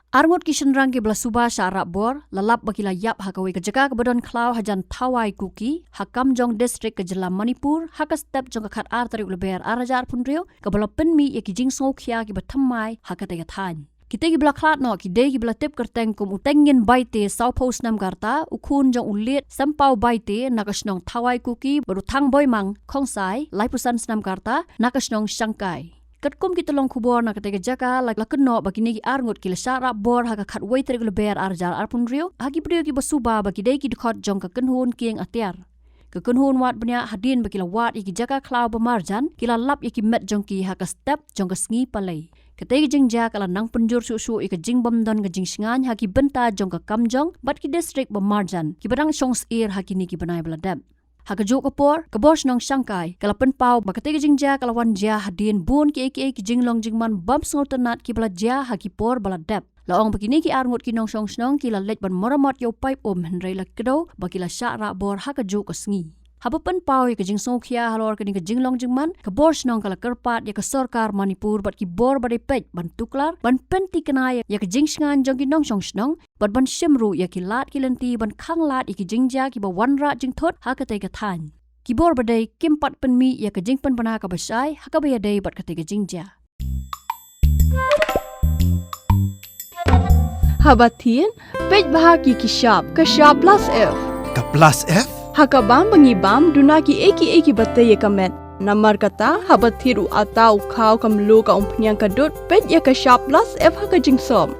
Arngut kishan rang ke belasuba Shah Rahbor lalap bakila yap hakawi ke jaga kebedon Khlaw Hajan Thawai Kuki hakam Jong district ke jelam Manipur haka step jong kat ar tarik leber arajar punrio ke belapen mi ya ki jing sokhya ki batamai haka tega than kita ki bela klat no ki de ki bela tip kerteng kum utengin baite sau post nam garta ukun jong ulit sampau baite nakasnong Thawai Kuki baru thang boy mang khongsai laipusan snam garta nakasnong Shangkai Katkum kita long kubor na katega jaka la kenno bagini ki Arngut ki Shah Rahbor haka khat wei terik leber arjar arpun rio hagi brio ki basuba bagi dei ki dekhot jong ka kenhun kieng Atiar ke kenhun wat benya hadin bagi la wat ki jaka Khlaw bemarjan ki la lap ki met jong ki haka step jong ka sngi palai katega jing jaka la nang penjur su ke jing bamdon ke jing singan haki benta jong ka kamjong bat ki district bemarjan ki barang songs ir haki ni ki banai beladap Haka juk kapor, kabos nong Shangkai, kalapan pau, makatega jingja kalawan jia hadin bun ki jinglong jingman bam sngotanat ki bala jia haki por bala dep. Laong begini ki Arngut ki nong snong ki la lej ban moramot yo pipe henrei la Kdew bagi la Shah Rahbor haka juk kesngi. Hapapan pau ya ke jing songkhia halor ke jinglong jingman, kabos nong kala kerpat ya ke sorkar Manipur bat ki bor badai pej ban tuklar, ban penti kenai ya ke jing sngan jong ki nong snong, bat ban shimru ya ki lat ki lenti ban khang lat ya ki jingja ki ba wanra jing thot haka tega than. Ki bor badai kimpat penmi ya ke jing pen pana ka basai haka baya dei bat ka tega jingja. Habatin, pej bahagi ki Shah plus F. Ka plus F? Haka bam bangi bam dunaki eki batte ye kamet. Namar kata habathiru atau khaw kamlu ka umpnyang kadut pej ya ka Shah plus F haka jingsom.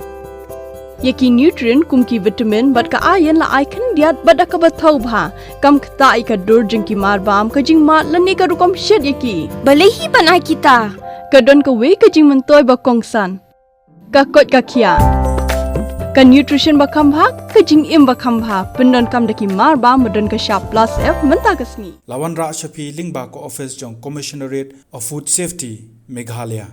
Yaki nutrient kum ki vitamin bat ka iron la icon diat bat ka bathau bha kam khta I ka dur jing ki mar bam ka jing mat lani ka rukom shed yaki. Balehi banai kita. Kadon ka we ka jing mentoy ba kongsan. Ka kot ka khia. Ka nutrition bakam bha ka jing im bakam bha pendon kam daki mar ba madon ka Shah plus F menta kasni Lawan Ra Shapi Lingbah ko office jong commissionerate of food safety Meghalaya